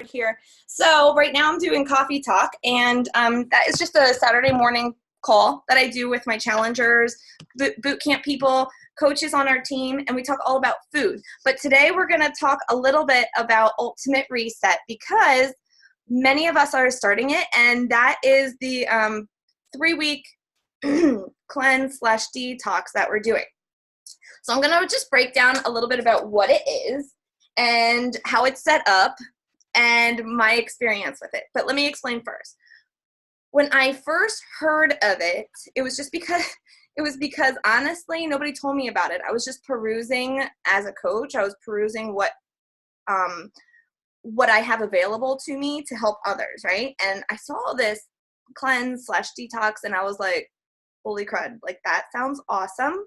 Here. So right now I'm doing coffee talk, and that is just a Saturday morning call that I do with my challengers, boot camp people, coaches on our team, and we talk all about food. But today we're going to talk a little bit about Ultimate Reset because many of us are starting it, and that is the 3-week cleanse slash detox that we're doing. So I'm going to just break down a little bit about what it is and how it's set up and my experience with it. But let me explain first. When I first heard of it, it was because honestly nobody told me about it. I was just perusing as a coach. I was perusing what I have available to me to help others, right? And I saw this cleanse slash detox, and I was like, holy crud, like that sounds awesome,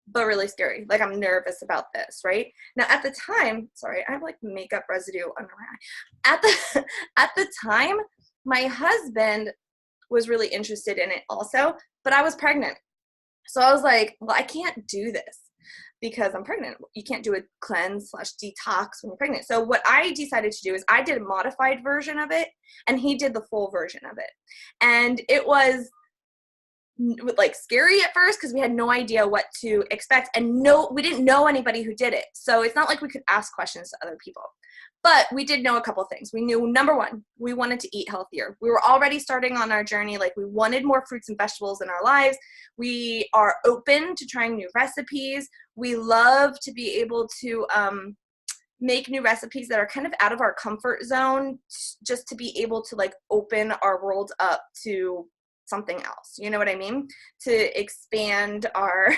but really scary. Like, I'm nervous about this, right? Now, at the time, sorry, I have like makeup residue under my eye. At the time, my husband was really interested in it also, but I was pregnant. So I was like, well, I can't do this because I'm pregnant. You can't do a cleanse slash detox when you're pregnant. So what I decided to do is I did a modified version of it, and he did the full version of it. And it was like scary at first because we had no idea what to expect, and we didn't know anybody who did it. So it's not like we could ask questions to other people, but we did know a couple things. We knew, number one, we wanted to eat healthier. We were already starting on our journey. Like, we wanted more fruits and vegetables in our lives. We are open to trying new recipes. We love to be able to make new recipes that are kind of out of our comfort zone, just to be able to like open our world up to something else, you know what I mean? To expand our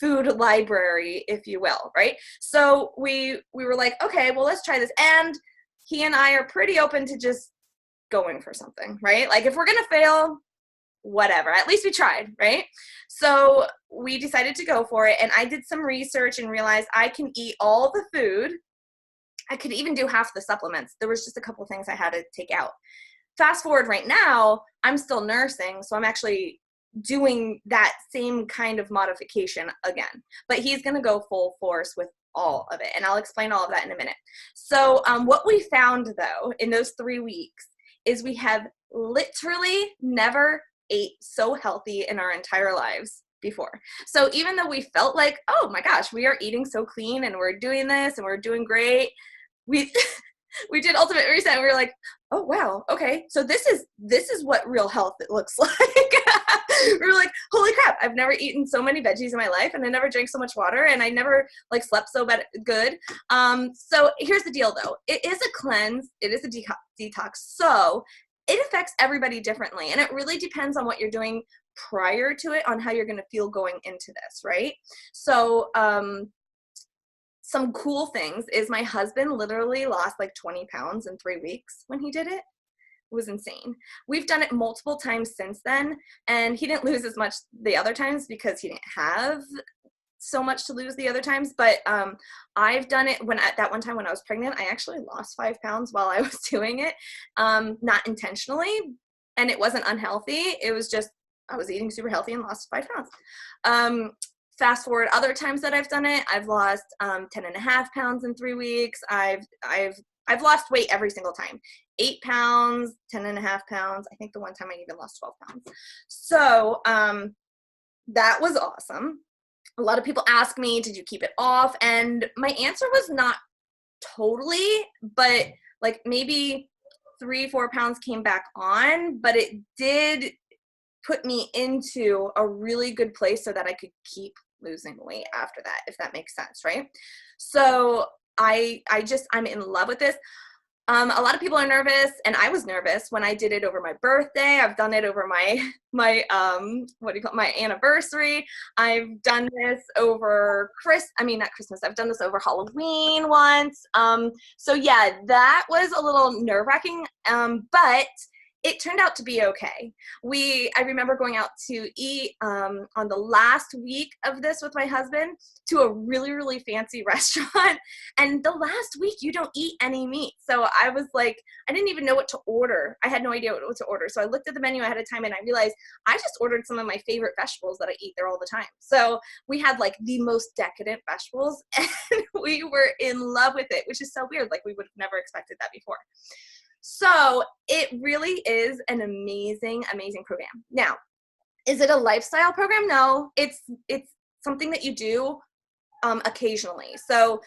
food library, if you will, right? So we were like, okay, well, let's try this. And he and I are pretty open to just going for something, right? Like, if we're gonna fail, whatever, at least we tried, right? So we decided to go for it, and I did some research and realized I can eat all the food. I could even do half the supplements. There was just a couple things I had to take out. Fast forward right now, I'm still nursing, so I'm actually doing that same kind of modification again. But he's going to go full force with all of it, and I'll explain all of that in a minute. So what we found, though, in those 3 weeks is we have literally never ate so healthy in our entire lives before. So even though we felt like, oh my gosh, we are eating so clean and we're doing this and we're doing great, we we did Ultimate Reset, and we were like, oh wow, okay, so this is what real health looks like. We were like, holy crap, I've never eaten so many veggies in my life, and I never drank so much water, and I never like slept so good. So here's the deal, though. It is a cleanse, it is a detox, so it affects everybody differently, and it really depends on what you're doing prior to it, on how you're going to feel going into this, right? So some cool things is my husband literally lost like 20 pounds in 3 weeks when he did it. It was insane. We've done it multiple times since then, and he didn't lose as much the other times because he didn't have so much to lose the other times. But I've done it at that one time when I was pregnant. I actually lost 5 pounds while I was doing it, not intentionally, and it wasn't unhealthy. It was just I was eating super healthy and lost 5 pounds. Fast forward other times that I've done it, I've lost 10.5 pounds in 3 weeks. I've lost weight every single time. 8 pounds, 10.5 pounds. I think the one time I even lost 12 pounds. So that was awesome. A lot of people ask me, did you keep it off? And my answer was not totally, but like maybe 3-4 pounds came back on, but it did put me into a really good place so that I could keep losing weight after that, if that makes sense, right? So I'm in love with this. A lot of people are nervous, and I was nervous when I did it over my birthday. I've done it over my my anniversary. I've done this over not Christmas. I've done this over Halloween once. So yeah, that was a little nerve-wracking, but it turned out to be okay. I remember going out to eat on the last week of this with my husband to a really, really fancy restaurant. And the last week you don't eat any meat. So I was like, I didn't even know what to order. I had no idea what to order. So I looked at the menu ahead of time and I realized I just ordered some of my favorite vegetables that I eat there all the time. So we had like the most decadent vegetables and we were in love with it, which is so weird. Like we would have never expected that before. So it really is an amazing, amazing program. Now, is it a lifestyle program? No, it's something that you do occasionally. So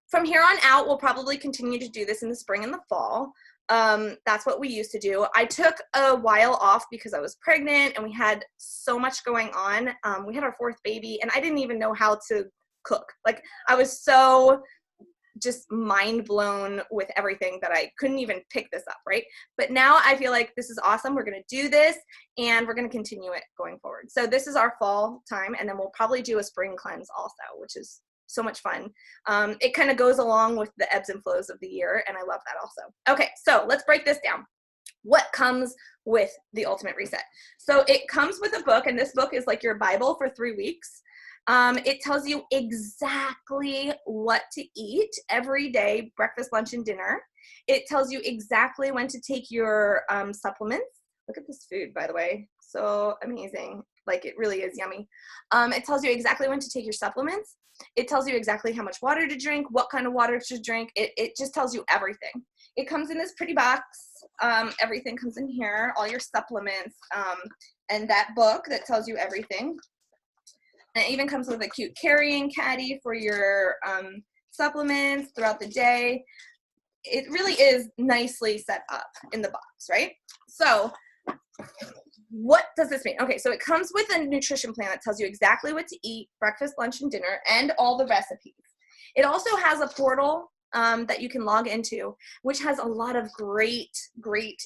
from here on out, we'll probably continue to do this in the spring and the fall. That's what we used to do. I took a while off because I was pregnant and we had so much going on. We had our fourth baby and I didn't even know how to cook. Like I was so just mind blown with everything that I couldn't even pick this up, right? But now I feel like this is awesome. We're going to do this and we're going to continue it going forward. So this is our fall time and then we'll probably do a spring cleanse also, which is so much fun. It kind of goes along with the ebbs and flows of the year and I love that also. Okay, so let's break this down. What comes with the Ultimate Reset? So it comes with a book and this book is like your Bible for 3 weeks. It tells you exactly what to eat every day, breakfast, lunch, and dinner. It tells you exactly when to take your supplements. Look at this food, by the way. So amazing. Like it really is yummy. It tells you exactly when to take your supplements. It tells you exactly how much water to drink, what kind of water to drink. It just tells you everything. It comes in this pretty box. Everything comes in here, all your supplements, and that book that tells you everything. And it even comes with a cute carrying caddy for your supplements throughout the day. It really is nicely set up in the box, right? So what does this mean? Okay, so it comes with a nutrition plan that tells you exactly what to eat, breakfast, lunch, and dinner, and all the recipes. It also has a portal that you can log into, which has a lot of great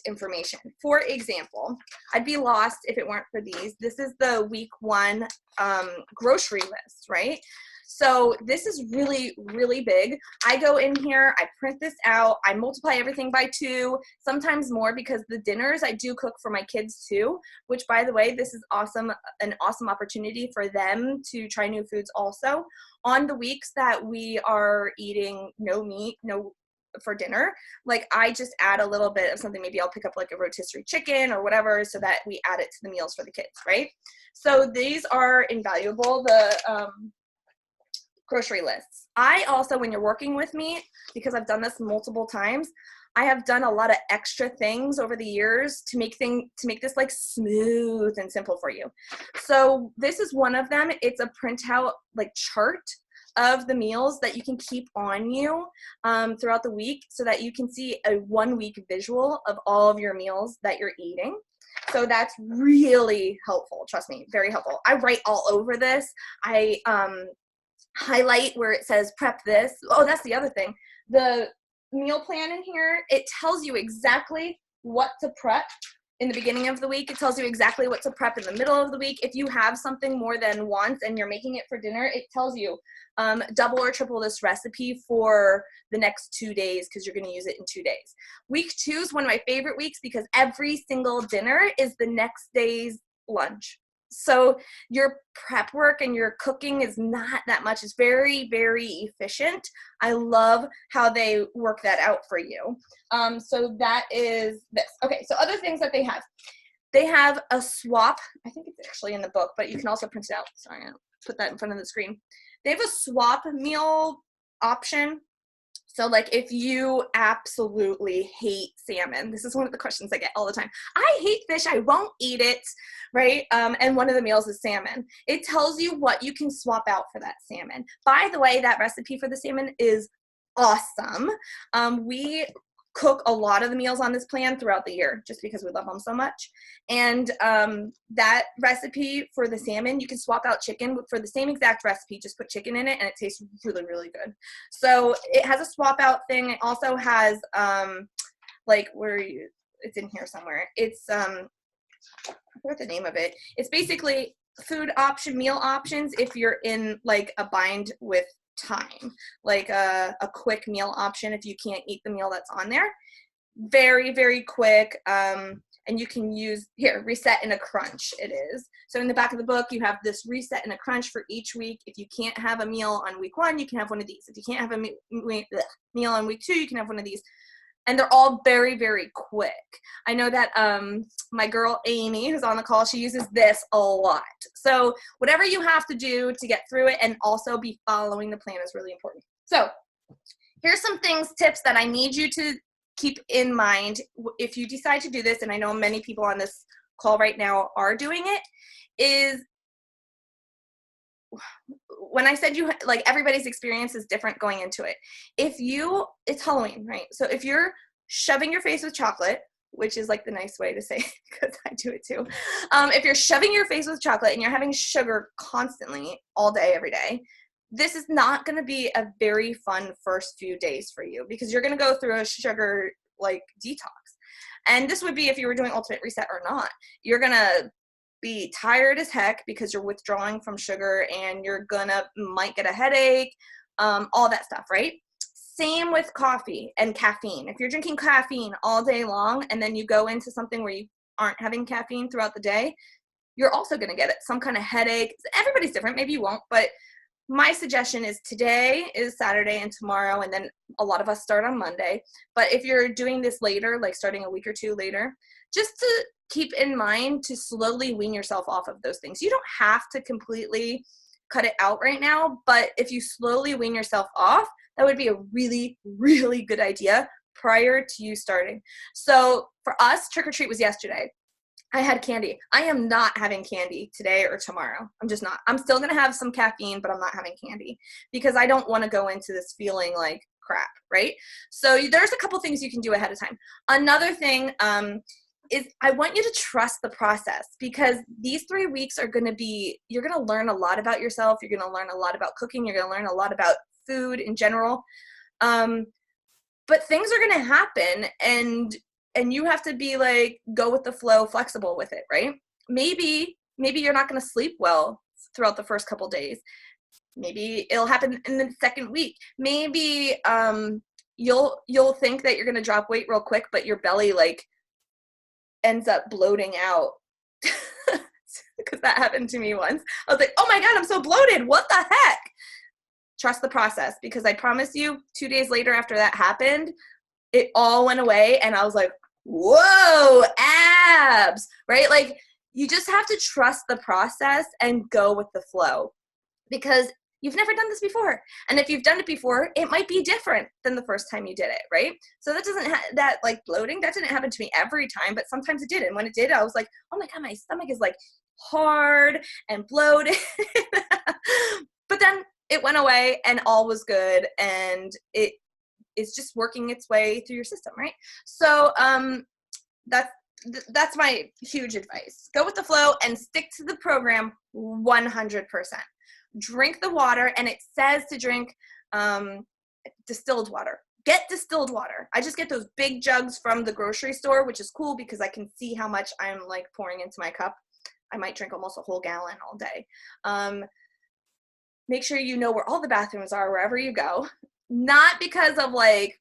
information. For example, I'd be lost if it weren't for these. This is the week 1 grocery list, right? So this is really, really big. I go in here, I print this out, I multiply everything by 2, sometimes more because the dinners I do cook for my kids too, which by the way, this is awesome, an awesome opportunity for them to try new foods also. On the weeks that we are eating no meat, no for dinner, like I just add a little bit of something. Maybe I'll pick up like a rotisserie chicken or whatever so that we add it to the meals for the kids, right? So these are invaluable. The grocery lists. I also, when you're working with me, because I've done this multiple times, I have done a lot of extra things over the years to make this like smooth and simple for you. So this is one of them. It's a printout like chart of the meals that you can keep on you throughout the week so that you can see a 1-week visual of all of your meals that you're eating. So that's really helpful. Trust me, very helpful. I write all over this. I highlight where it says prep this. Oh, that's the other thing. The meal plan in here, it tells you exactly what to prep in the beginning of the week. It tells you exactly what to prep in the middle of the week. If you have something more than once and you're making it for dinner, it tells you double or triple this recipe for the next 2 days because you're going to use it in 2 days. Week 2 is one of my favorite weeks because every single dinner is the next day's lunch. So your prep work and your cooking is not that much. It's very, very efficient. I love how they work that out for you. So that is this. Okay, so other things that they have a swap. I think it's actually in the book, but you can also print it out. Sorry, I'll put that in front of the screen. They have a swap meal option. So like if you absolutely hate salmon, this is one of the questions I get all the time. I hate fish, I won't eat it, right? And one of the meals is salmon. It tells you what you can swap out for that salmon. By the way, that recipe for the salmon is awesome. We cook a lot of the meals on this plan throughout the year just because we love them so much. And that recipe for the salmon, you can swap out chicken for the same exact recipe, just put chicken in it and it tastes really, really good. So it has a swap out thing. It also has like it's in here somewhere. It's I forgot the name of it. It's basically meal options if you're in like a bind with time, like a quick meal option if you can't eat the meal that's on there. Very, very quick. and you can use, here, reset in a crunch it is. So in the back of the book, you have this reset in a crunch for each week. If you can't have a meal on week 1, you can have one of these. If you can't have a meal on week 2, you can have one of these. And they're all very, very quick. I know that my girl Amy, who's on the call, she uses this a lot. So whatever you have to do to get through it and also be following the plan is really important. So here's some tips that I need you to keep in mind if you decide to do this, and I know many people on this call right now are doing it, is when I said like everybody's experience is different going into it. It's Halloween, right? So if you're shoving your face with chocolate, which is like the nice way to say it because I do it too. If you're shoving your face with chocolate and you're having sugar constantly all day, every day, this is not going to be a very fun first few days for you because you're going to go through a sugar like detox. And this would be if you were doing Ultimate Reset or not. You're going to be tired as heck because you're withdrawing from sugar and you're might get a headache, all that stuff, right? Same with coffee and caffeine. If you're drinking caffeine all day long and then you go into something where you aren't having caffeine throughout the day, you're also going to get some kind of headache. Everybody's different. Maybe you won't, but my suggestion is today is Saturday and tomorrow, and then a lot of us start on Monday. But if you're doing this later, like starting a week or 2 later, just to keep in mind to slowly wean yourself off of those things. You don't have to completely cut it out right now, but if you slowly wean yourself off, that would be a really, really good idea prior to you starting. So for us, trick or treat was yesterday. I had candy. I am not having candy today or tomorrow. I'm just not. I'm still going to have some caffeine, but I'm not having candy because I don't want to go into this feeling like crap, right? So there's a couple things you can do ahead of time. Another thing is I want you to trust the process because these 3 weeks are going to be, you're going to learn a lot about yourself. You're going to learn a lot about cooking. You're going to learn a lot about food in general. But things are going to happen and you have to be like, go with the flow, flexible with it, right? Maybe you're not going to sleep well throughout the first couple days. Maybe it'll happen in the second week. Maybe you'll think that you're going to drop weight real quick, but your belly like ends up bloating out. Because that happened to me once. I was like, oh my God, I'm so bloated. What the heck? Trust the process because I promise you 2 days later after that happened, it all went away and I was like, whoa, abs, right? Like you just have to trust the process and go with the flow because you've never done this before. And if you've done it before, it might be different than the first time you did it, right? So that doesn't that like bloating, that didn't happen to me every time, but sometimes it did. And when it did, I was like, oh my God, my stomach is like hard and bloated. But then it went away and all was good. And it's just working its way through your system, right? So that's my huge advice. Go with the flow and stick to the program 100%. Drink the water, and it says to drink distilled water. Get distilled water. I just get those big jugs from the grocery store, which is cool because I can see how much I'm like pouring into my cup. I might drink almost a whole gallon all day. Make sure you know where all the bathrooms are wherever you go. Not because of like,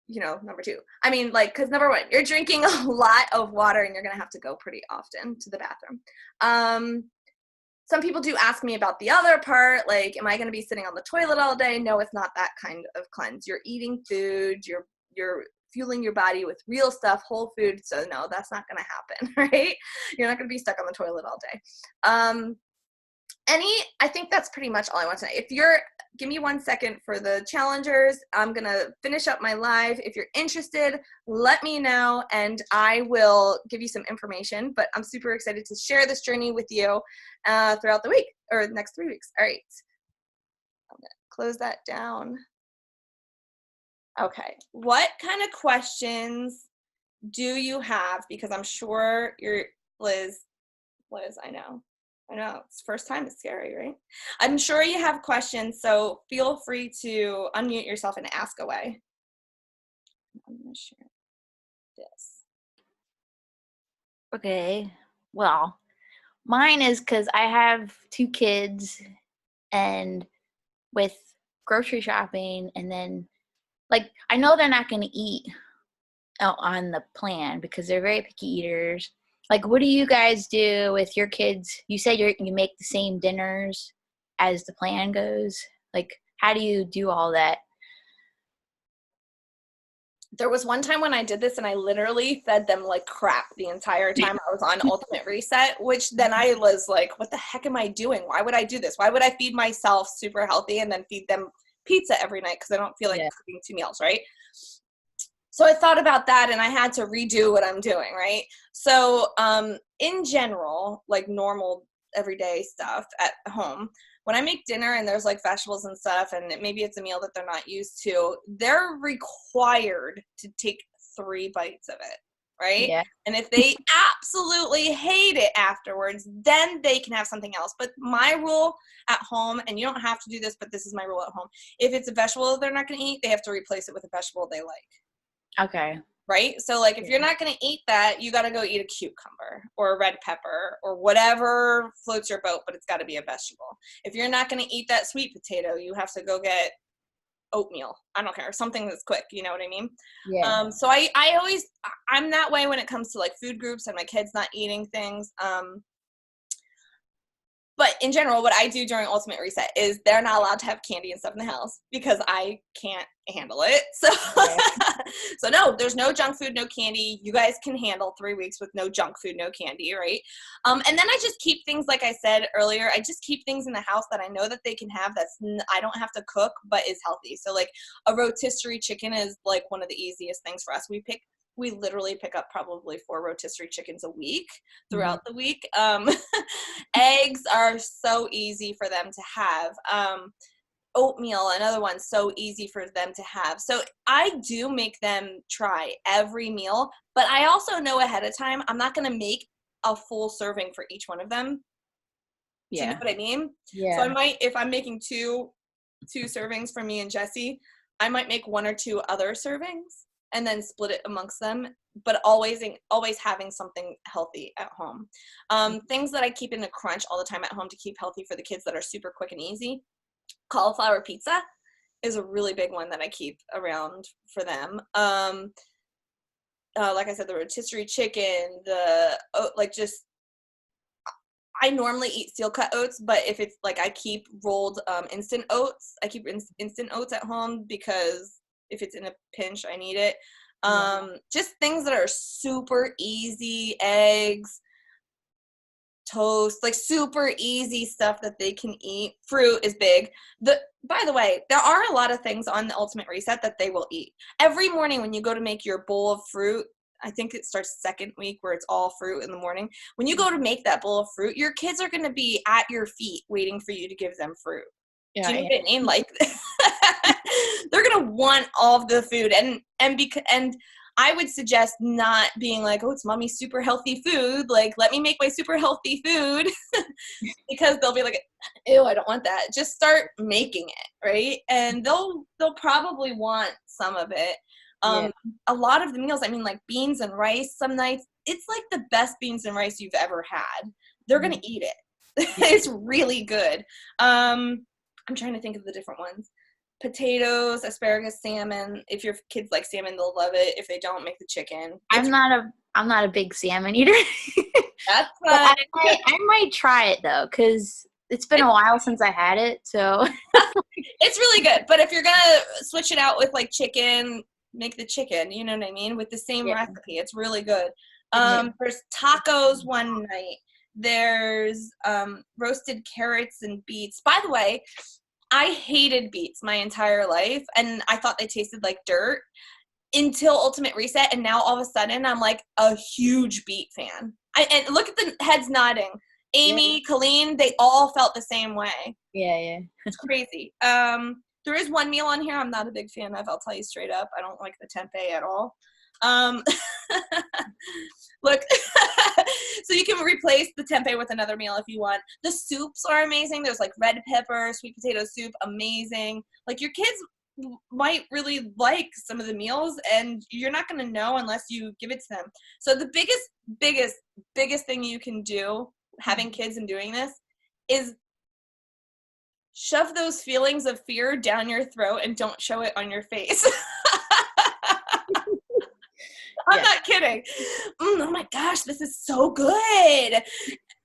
number 2. I mean, like, because number 1, you're drinking a lot of water and you're going to have to go pretty often to the bathroom. Some people do ask me about the other part, like, am I going to be sitting on the toilet all day? No, it's not that kind of cleanse. You're eating food, you're fueling your body with real stuff, whole food. So no, that's not going to happen, right? You're not going to be stuck on the toilet all day. I think that's pretty much all I want to say. Give me 1 second for the challengers. I'm going to finish up my live. If you're interested, let me know and I will give you some information, but I'm super excited to share this journey with you throughout the week or the next 3 weeks. All right. I'm going to close that down. Okay. What kind of questions do you have? Because I'm sure you're Liz, I know. It's first time, it's scary, right? I'm sure you have questions, so feel free to unmute yourself and ask away. I'm going to share this. Okay, well, mine is because I have 2 kids and with grocery shopping and then, like, I know they're not going to eat on the plan because they're very picky eaters. Like, what do you guys do with your kids? You said you make the same dinners as the plan goes. Like, how do you do all that? There was one time when I did this and I literally fed them like crap the entire time I was on Ultimate Reset, which then I was like, what the heck am I doing? Why would I do this? Why would I feed myself super healthy and then feed them pizza every night because I don't feel like cooking 2 meals, right? So I thought about that and I had to redo what I'm doing, right? So in general, like normal everyday stuff at home, when I make dinner and there's like vegetables and stuff and maybe it's a meal that they're not used to, they're required to take 3 bites of it, right? Yeah. And if they absolutely hate it afterwards, then they can have something else. But my rule at home, and you don't have to do this, but this is my rule at home, if it's a vegetable they're not going to eat, they have to replace it with a vegetable they like. Okay. Right? So, like, if you're not going to eat that, you got to go eat a cucumber or a red pepper or whatever floats your boat, but it's got to be a vegetable. If you're not going to eat that sweet potato, you have to go get oatmeal. I don't care. Something that's quick. You know what I mean? Yeah. So I'm that way when it comes to, like, food groups and my kids not eating things. But in general, what I do during Ultimate Reset is they're not allowed to have candy and stuff in the house because I can't handle it. So, so no, there's no junk food, no candy. You guys can handle 3 weeks with no junk food, no candy, right? And then I just keep things, like I said earlier, I just keep things in the house that I know that they can have I don't have to cook, but is healthy. So like a rotisserie chicken is like one of the easiest things for us. We literally pick up probably 4 rotisserie chickens a week throughout the week. Eggs are so easy for them to have. Oatmeal, another one, so easy for them to have. So I do make them try every meal, but I also know ahead of time I'm not going to make a full serving for each one of them. Do you know what I mean? Yeah. So I might, if I'm making two servings for me and Jesse, I might make 1 or 2 other servings and then split it amongst them, but always having something healthy at home. Things that I keep in the crunch all the time at home to keep healthy for the kids that are super quick and easy. Cauliflower pizza is a really big one that I keep around for them. Like I said, the rotisserie chicken, I normally eat steel cut oats, but if it's like I keep rolled instant oats. I keep instant oats at home because if it's in a pinch, I need it. Just things that are super easy, eggs, toast, like super easy stuff that they can eat. Fruit is big. By the way, there are a lot of things on the Ultimate Reset that they will eat. Every morning when you go to make your bowl of fruit, I think it starts second week where it's all fruit in the morning. When you go to make that bowl of fruit, your kids are going to be at your feet waiting for you to give them fruit. Do you know what I mean? Like, they're going to want all of the food. And I would suggest not being like, oh, it's mommy's super healthy food. Like, let me make my super healthy food because they'll be like, ew, I don't want that. Just start making it, right? And they'll probably want some of it. A lot of the meals, I mean, like beans and rice, some nights, it's like the best beans and rice you've ever had. They're going to eat it. It's really good. I'm trying to think of the different ones. Potatoes, asparagus, salmon. If your kids like salmon, they'll love it. If they don't, make the chicken. I'm not a big salmon eater. That's fine. I might try it though, because it's been a while since I had it. So it's really good. But if you're gonna switch it out with like chicken, make the chicken. You know what I mean? With the same recipe, it's really good. There's tacos one night. There's roasted carrots and beets. By the way, I hated beets my entire life, and I thought they tasted like dirt until Ultimate Reset, and now all of a sudden I'm like a huge beet fan. And look at the heads nodding. Amy, Colleen, they all felt the same way. Yeah. It's crazy. There is one meal on here I'm not a big fan of. I'll tell you straight up. I don't like the tempeh at all. Look, so you can replace the tempeh with another meal if you want. The soups are amazing. There's like red pepper, sweet potato soup, amazing. Like your kids might really like some of the meals, and you're not going to know unless you give it to them. So the biggest thing you can do having kids and doing this is shove those feelings of fear down your throat and don't show it on your face. I'm not kidding. Oh my gosh, this is so good.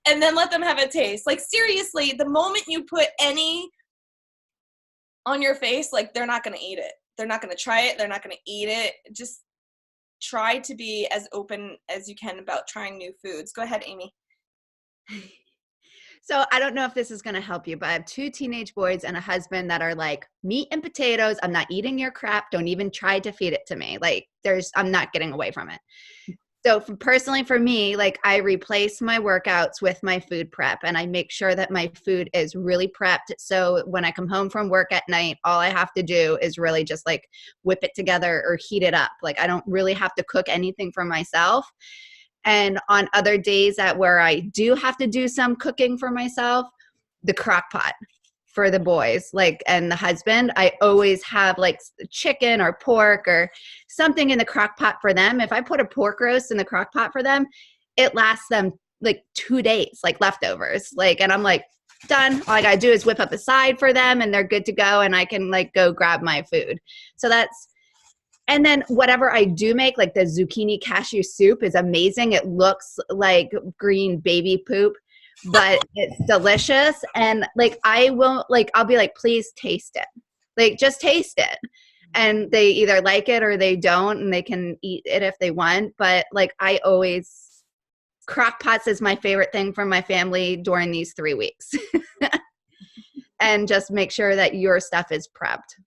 And then let them have a taste. Like, seriously, the moment you put any on your face, like, they're not going to eat it. They're not going to try it. They're not going to eat it. Just try to be as open as you can about trying new foods. Go ahead, Amy. So I don't know if this is going to help you, but I have 2 teenage boys and a husband that are like, meat and potatoes. I'm not eating your crap. Don't even try to feed it to me. Like I'm not getting away from it. So personally for me, like I replace my workouts with my food prep, and I make sure that my food is really prepped. So when I come home from work at night, all I have to do is really just like whip it together or heat it up. Like I don't really have to cook anything for myself. And on other days where I do have to do some cooking for myself, the crock pot for the boys, like, and the husband, I always have like chicken or pork or something in the crock pot for them. If I put a pork roast in the crock pot for them, it lasts them like 2 days, like leftovers. Like, and I'm like, done. All I gotta do is whip up a side for them and they're good to go, and I can like go grab my food. So and then whatever I do make, like the zucchini cashew soup is amazing. It looks like green baby poop, but it's delicious. And like, I'll be like, please taste it. Like, just taste it. And they either like it or they don't, and they can eat it if they want. But like, crock pots is my favorite thing for my family during these 3 weeks. And just make sure that your stuff is prepped.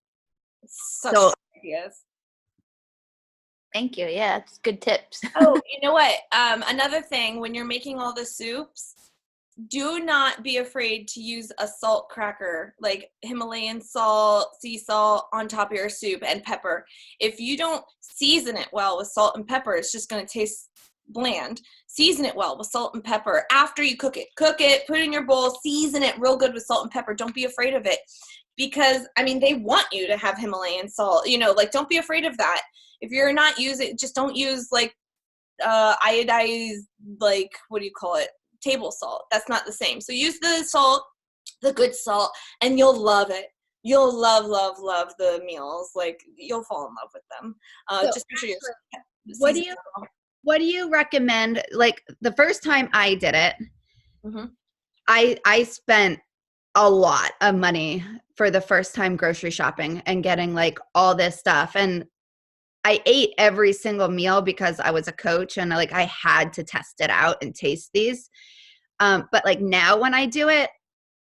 Such ideas. Thank you. Yeah, it's good tips. Oh, you know what? Another thing, when you're making all the soups, do not be afraid to use a salt cracker, like Himalayan salt, sea salt on top of your soup, and pepper. If you don't season it well with salt and pepper, it's just going to taste bland. Season it well with salt and pepper after you cook it. Cook it, put it in your bowl, season it real good with salt and pepper. Don't be afraid of it, because, I mean, they want you to have Himalayan salt. Like, don't be afraid of that. If you're not using, just don't use like iodized, like, what do you call it? Table salt. That's not the same. So use the salt, the good salt, and you'll love it. You'll love, love, love the meals. Like, you'll fall in love with them. Just make sure you. What do you recommend? Like the first time I did it, mm-hmm. I spent a lot of money for the first time grocery shopping and getting like all this stuff. And I ate every single meal because I was a coach and like I had to test it out and taste these. But like now when I do it,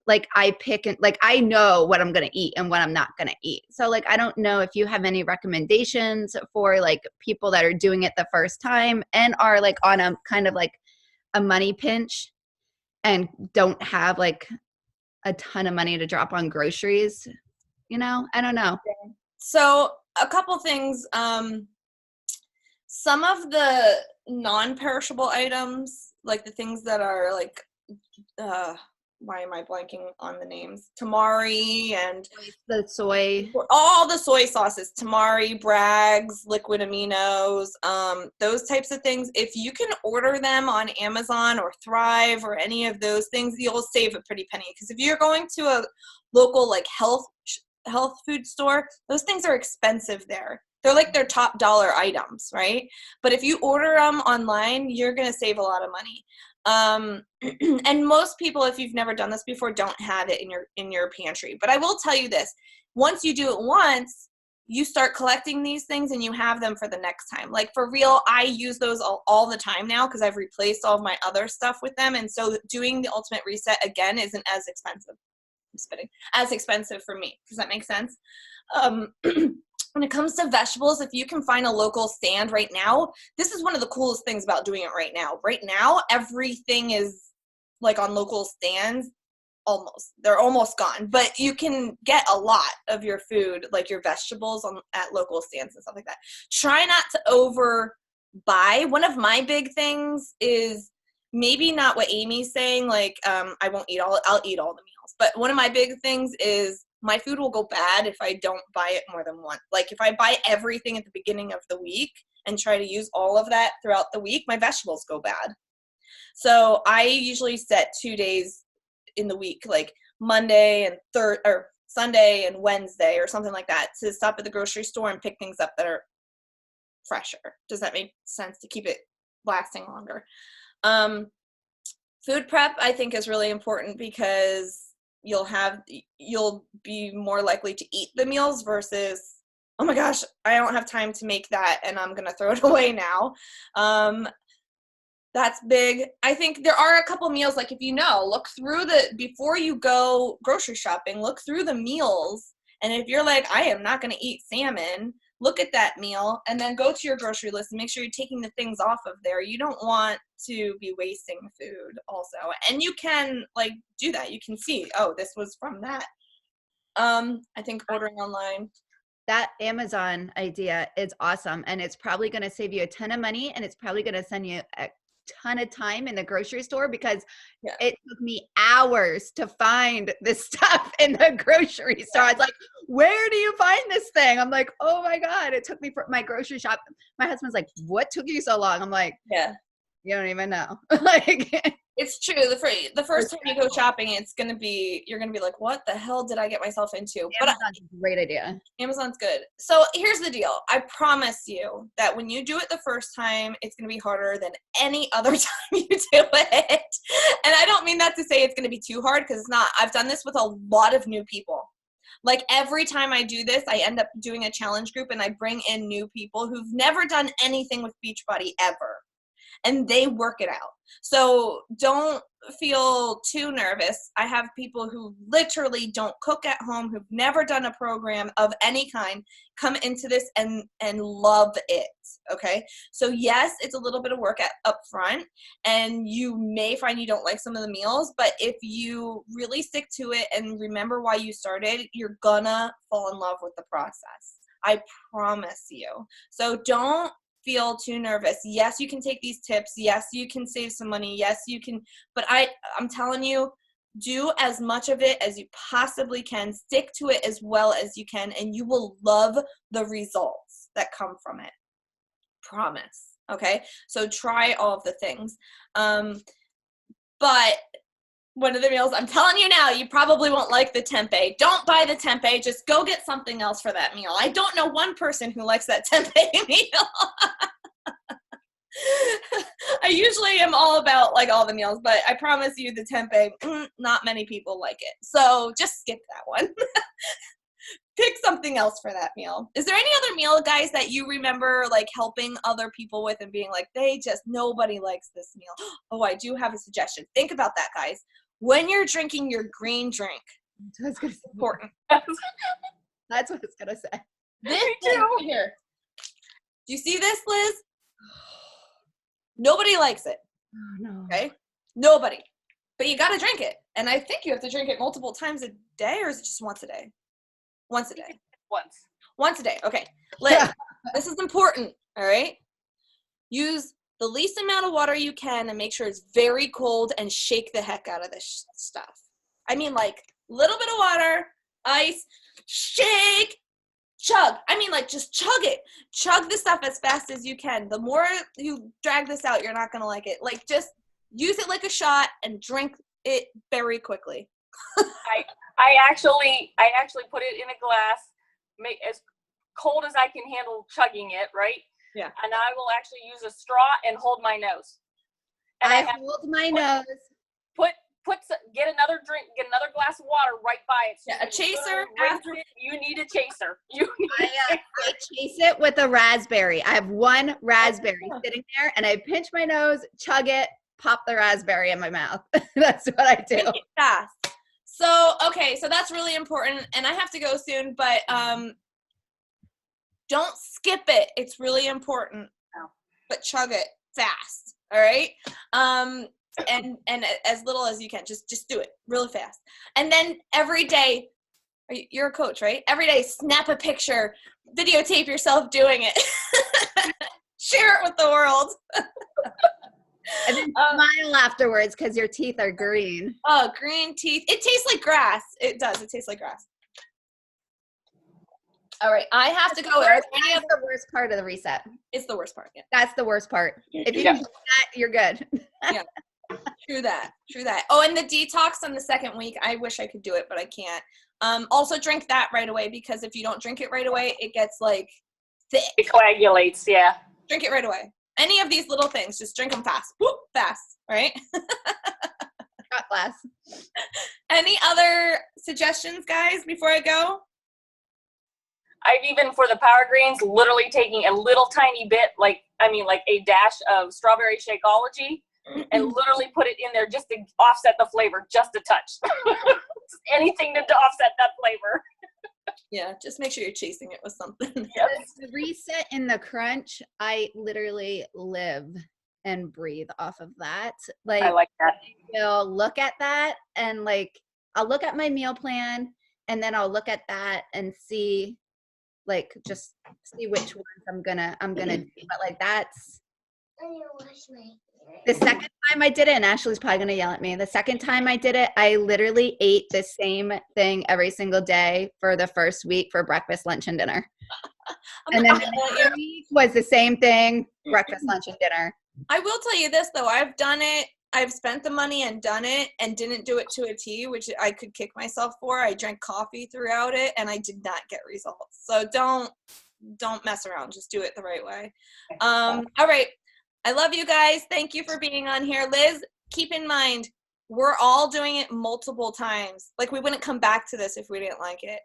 like I pick and like I know what I'm going to eat and what I'm not going to eat. So like I don't know if you have any recommendations for like people that are doing it the first time and are like on a kind of like a money pinch and don't have like a ton of money to drop on groceries. I don't know. So a couple things. Some of the non-perishable items, like the things that are like, why am I blanking on the names? Tamari and the soy. All the soy sauces, Tamari, Bragg's, liquid aminos, those types of things. If you can order them on Amazon or Thrive or any of those things, you'll save a pretty penny. Because if you're going to a local like health food store, those things are expensive there. They're like their top dollar items, right? But if you order them online, you're going to save a lot of money. And most people, if you've never done this before, don't have it in your pantry. But I will tell you this, once you do it once, you start collecting these things and you have them for the next time. Like for real, I use those all the time now because I've replaced all of my other stuff with them. And so doing the Ultimate Reset again isn't as expensive. I'm spitting. As expensive for me. Does that make sense? When it comes to vegetables, if you can find a local stand right now, this is one of the coolest things about doing it right now. Right now, everything is like on local stands. They're almost gone, but you can get a lot of your food, like your vegetables at local stands and stuff like that. Try not to overbuy. One of my big things is maybe not what Amy's saying, like I'll eat all the meals. But one of my big things is my food will go bad if I don't buy it more than once. Like if I buy everything at the beginning of the week and try to use all of that throughout the week, my vegetables go bad. So I usually set 2 days in the week, like Monday and Sunday and Wednesday or something like that, to stop at the grocery store and pick things up that are fresher. Does that make sense, to keep it lasting longer? Food prep, I think, is really important because you'll be more likely to eat the meals versus, oh my gosh, I don't have time to make that and I'm going to throw it away now. That's big. I think there are a couple meals, like if look through before you go grocery shopping, look through the meals. And if you're like, I am not going to eat salmon, look at that meal and then go to your grocery list and make sure you're taking the things off of there. You don't want to be wasting food also. And you can do that. You can see, oh, this was from that. I think ordering online. That Amazon idea is awesome. And it's probably going to save you a ton of money, and it's probably going to send you a ton of time in the grocery store, because it took me hours to find this stuff in the grocery store. I was like, where do you find this thing? I'm like, oh my God, it took me for my grocery shop. My husband's like, what took you so long? I'm like, yeah, you don't even know. It's true. The first time you go shopping, you're gonna be like, what the hell did I get myself into? Amazon's a great idea. Amazon's good. So here's the deal. I promise you that when you do it the first time, it's gonna be harder than any other time you do it. And I don't mean that to say it's gonna be too hard, because it's not. I've done this with a lot of new people. Like every time I do this, I end up doing a challenge group and I bring in new people who've never done anything with Beachbody ever. And they work it out. So don't feel too nervous. I have people who literally don't cook at home, who've never done a program of any kind, come into this and love it, okay? So yes, it's a little bit of work up front, and you may find you don't like some of the meals, but if you really stick to it and remember why you started, you're gonna fall in love with the process. I promise you. So don't feel too nervous. Yes, you can take these tips. Yes, you can save some money. Yes, you can. But I'm telling you, do as much of it as you possibly can. Stick to it as well as you can, and you will love the results that come from it. Promise. Okay? So try all of the things. But one of the meals, I'm telling you now, you probably won't like the tempeh. Don't buy the tempeh. Just go get something else for that meal. I don't know one person who likes that tempeh meal. I usually am all about all the meals, but I promise you the tempeh, not many people like it. So just skip that one. Pick something else for that meal. Is there any other meal, guys, that you remember helping other people with and being like, nobody likes this meal? Oh, I do have a suggestion. Think about that, guys. When you're drinking your green drink, that's important. That's what I was gonna say. This thing right here. Do you see this, Liz? Nobody likes it. Oh, no. Okay? Nobody. But you gotta drink it. And I think you have to drink it multiple times a day, or is it just once a day? Once a day. Once a day. Okay. Liz, this is important, all right? Use the least amount of water you can and make sure it's very cold, and shake the heck out of this stuff. I mean, little bit of water, ice, shake, chug. I mean, just chug it. Chug the stuff as fast as you can. The more you drag this out, you're not going to like it. Just use it like a shot and drink it very quickly. I actually put it in a glass, make as cold as I can handle chugging it, right? Yeah. And I will actually use a straw and hold my nose. And I hold my nose. Get another drink, get another glass of water right by it. So yeah, a chaser. You need a chaser. I chase it with a raspberry. I have one raspberry sitting there, and I pinch my nose, chug it, pop the raspberry in my mouth. That's what I do. Fast. So, okay, so that's really important, and I have to go soon, but don't skip it. It's really important, but chug it fast, all right? And as little as you can. Just do it really fast. And then every day, you're a coach, right? Every day, snap a picture, videotape yourself doing it. Share it with the world. And then smile afterwards because your teeth are green. Oh, green teeth. It tastes like grass. It does. It tastes like grass. All right. I have to go. That's the worst part of the reset. It's the worst part. Yeah. That's the worst part. If you can do that, you're good. Yeah. True that. Oh, and the detox on the second week. I wish I could do it, but I can't. Also drink that right away, because if you don't drink it right away, it gets thick. It coagulates, yeah. Drink it right away. Any of these little things, just drink them fast. Whoop, fast, right? Shot glass. Any other suggestions, guys, before I go? I've even, for the Power Greens, literally taking a little tiny bit, like a dash of strawberry Shakeology, and literally put it in there just to offset the flavor, just a touch. Just anything to offset that flavor. Yeah, just make sure you're chasing it with something. Yes. The reset and the crunch, I literally live and breathe off of that. I like that. I'll look at that and like I'll look at my meal plan and then I'll look at that and see like just see which ones I'm gonna do. But like that's the second time I did it, and Ashley's probably gonna yell at me. The second time I did it, I literally ate the same thing every single day for the first week for breakfast, lunch, and dinner. And then the next week was the same thing, breakfast, lunch, and dinner. I will tell you this though, I've done it. I've spent the money and done it and didn't do it to a T, which I could kick myself for. I drank coffee throughout it and I did not get results. So don't mess around. Just do it the right way. All right. I love you guys. Thank you for being on here. Liz, keep in mind, we're all doing it multiple times. Like we wouldn't come back to this if we didn't like it.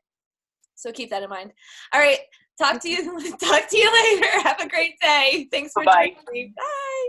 So keep that in mind. All right. Talk to you later. Have a great day. Thanks for joining me. Bye.